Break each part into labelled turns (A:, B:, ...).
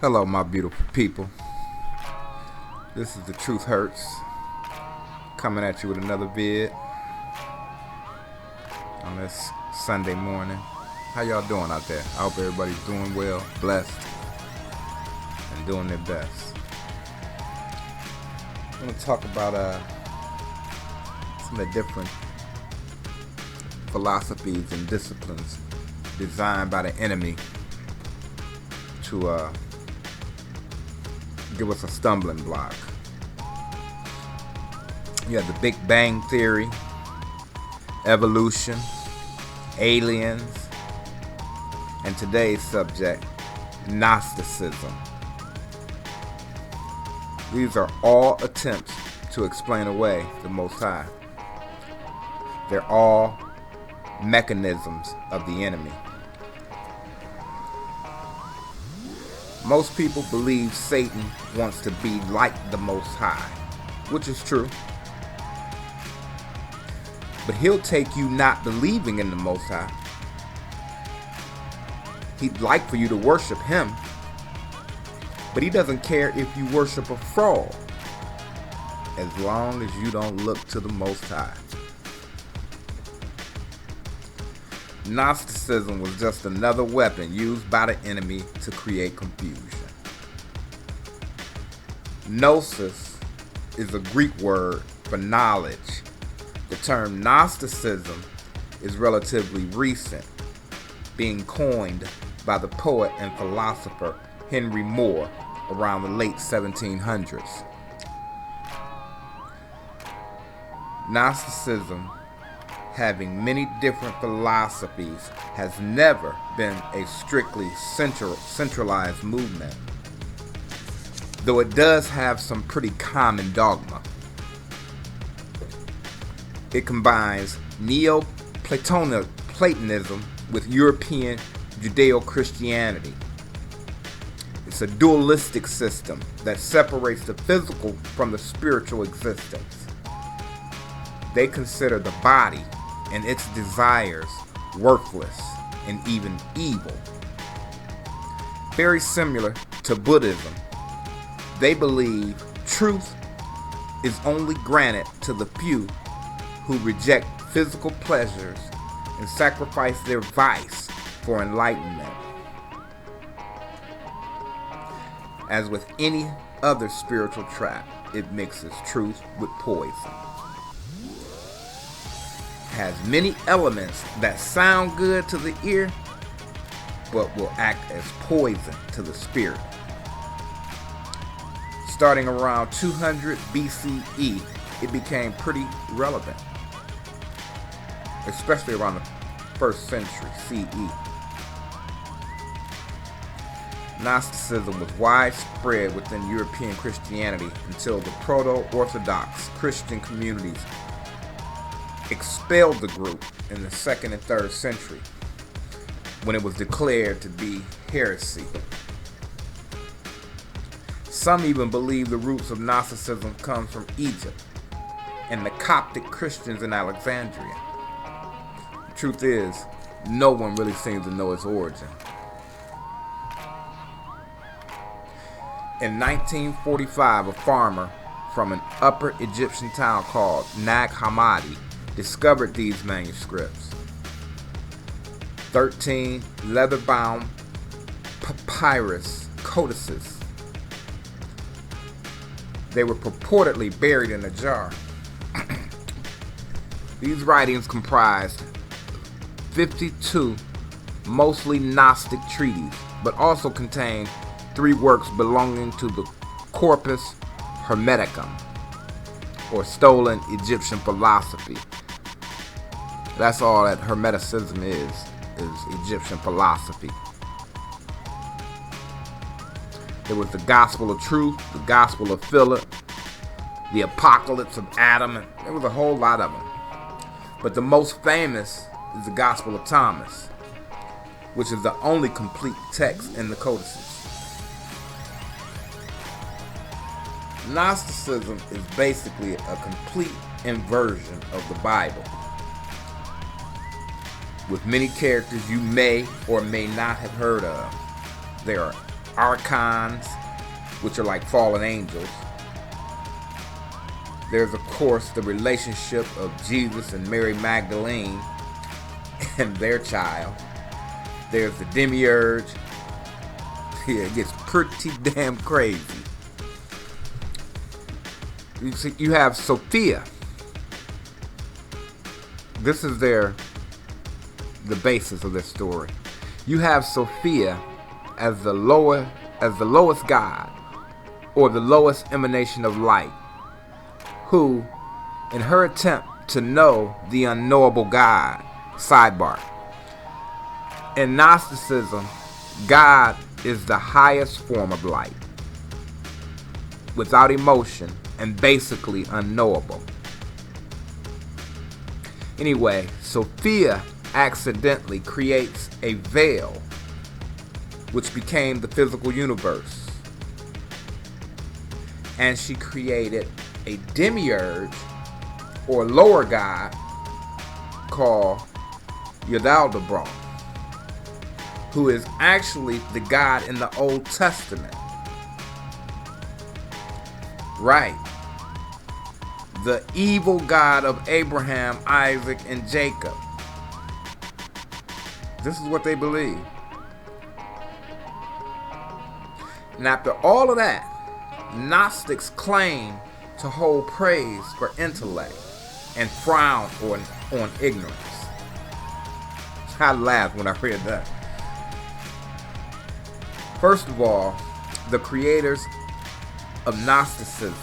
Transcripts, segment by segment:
A: Hello, my beautiful people. This is The Truth Hurts, coming at you with another vid on this Sunday morning. How y'all doing out there? I hope everybody's doing well, blessed, and doing their best. I'm going to talk about some of the different philosophies and disciplines designed by the enemy to give us a stumbling block. You have the Big Bang Theory, evolution, aliens, and today's subject, Gnosticism. These are all attempts to explain away the Most High. They're all mechanisms of the enemy. Most people believe Satan wants to be like the Most High, which is true. But he'll take you not believing in the Most High. He'd like for you to worship him, but he doesn't care if you worship a fraud, as long as you don't look to the Most High. Gnosticism was just another weapon used by the enemy to create confusion. Gnosis is a Greek word for knowledge. The term Gnosticism is relatively recent, being coined by the poet and philosopher Henry Moore around the late 1700s. Gnosticism, having many different philosophies, has never been a strictly centralized movement, though it does have some pretty common dogma. It combines Neoplatonism with European Judeo-Christianity. It's a dualistic system that separates the physical from the spiritual existence. They consider the body and its desires worthless and even evil. Very similar to Buddhism, they believe truth is only granted to the few who reject physical pleasures and sacrifice their vice for enlightenment. As with any other spiritual trap, it mixes truth with poison. Has many elements that sound good to the ear, but will act as poison to the spirit. Starting around 200 BCE, it became pretty relevant, especially around the 1st century CE. Gnosticism was widespread within European Christianity until the proto-Orthodox Christian communities expelled the group in the 2nd and 3rd century, when it was declared to be heresy. Some even believe the roots of Gnosticism come from Egypt and the Coptic Christians in Alexandria. The truth is, no one really seems to know its origin. In 1945, a farmer from an upper Egyptian town called Nag Hammadi discovered these manuscripts. 13 leather-bound papyrus codices. They were purportedly buried in a jar. These writings comprised 52 mostly Gnostic treatises, but also contained 3 works belonging to the Corpus Hermeticum, or stolen Egyptian philosophy. That's all that Hermeticism is Egyptian philosophy. There was the Gospel of Truth, the Gospel of Philip, the Apocalypse of Adam, and there was a whole lot of them. But the most famous is the Gospel of Thomas, which is the only complete text in the codices. Gnosticism is basically a complete inversion of the Bible, with many characters you may or may not have heard of. There are archons, which are like fallen angels. There's, of course, the relationship of Jesus and Mary Magdalene and their child. There's the demiurge. Yeah, it gets pretty damn crazy. You see, you have Sophia. This is the basis of this story. You have Sophia as the lowest god, or the lowest emanation of light, who, in her attempt to know the unknowable God, sidebar, in Gnosticism, God is the highest form of light, without emotion and basically unknowable. Anyway, Sophia accidentally creates a veil which became the physical universe. And she created a demiurge, or lower god, called Yaldabaoth, who is actually the god in the Old Testament. Right. The evil God of Abraham, Isaac, and Jacob. This is what they believe. And after all of that, Gnostics claim to hold praise for intellect and frown on ignorance. I laughed when I read that. First of all, the creators of Gnosticism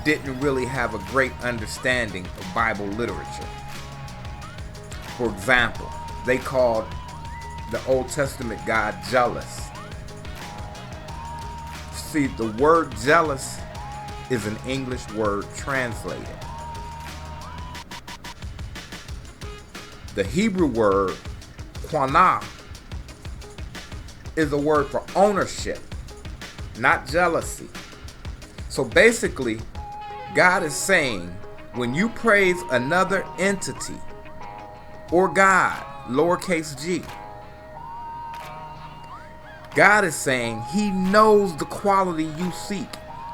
A: didn't really have a great understanding of Bible literature. For example, they called the Old Testament God jealous. See, the word jealous is an English word translated. The Hebrew word qanah is a word for ownership, not jealousy. So basically, God is saying, when you praise another entity or God, lowercase g, God is saying he knows the quality you seek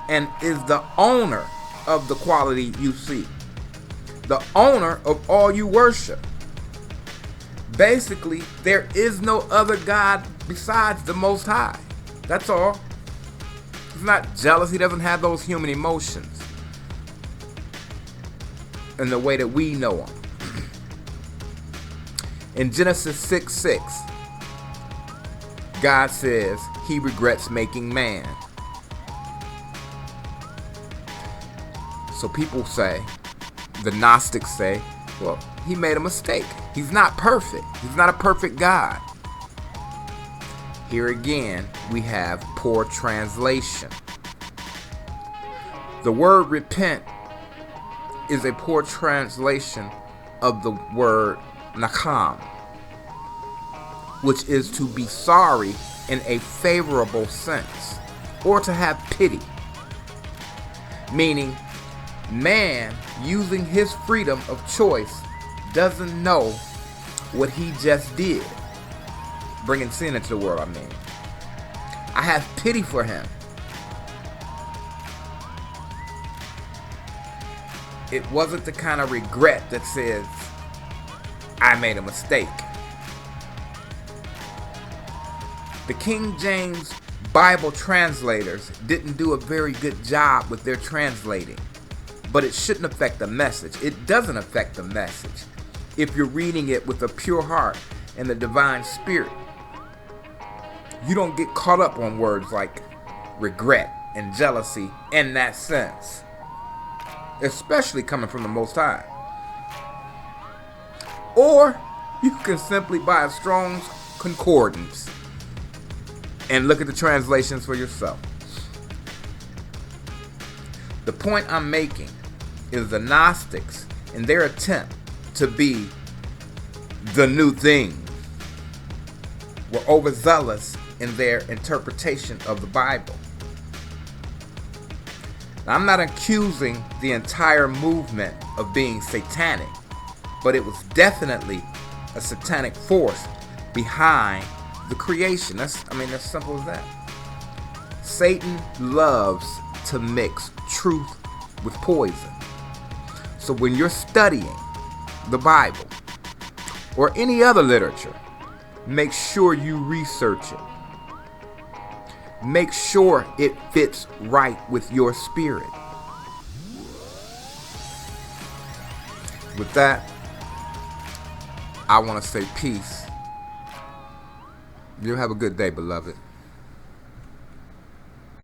A: and is the owner of the quality you seek, the owner of all you worship. Basically, there is no other God besides the Most High. That's all. He's not jealous. He doesn't have those human emotions in the way that we know them. In Genesis 6:6, God says he regrets making man. So people say, the Gnostics say, well, he made a mistake. He's not perfect. He's not a perfect God. Here again, we have poor translation. The word repent is a poor translation of the word nakam, which is to be sorry in a favorable sense, or to have pity. Meaning, man using his freedom of choice doesn't know what he just did. Bringing sin into the world, I mean. I have pity for him. It wasn't the kind of regret that says, I made a mistake. The King James Bible translators didn't do a very good job with their translating, but it shouldn't affect the message. It doesn't affect the message if you're reading it with a pure heart and the divine spirit. You don't get caught up on words like regret and jealousy in that sense, especially coming from the Most High. Or you can simply buy a Strong's Concordance and look at the translations for yourself. The point I'm making is the Gnostics, in their attempt to be the new thing, were overzealous in their interpretation of the Bible. Now, I'm not accusing the entire movement of being satanic, but it was definitely a satanic force behind the creation. That's simple as that. Satan loves to mix truth with poison. So when you're studying the Bible or any other literature, make sure you research it. Make sure it fits right with your spirit. With that, I want to say peace. You have a good day, beloved.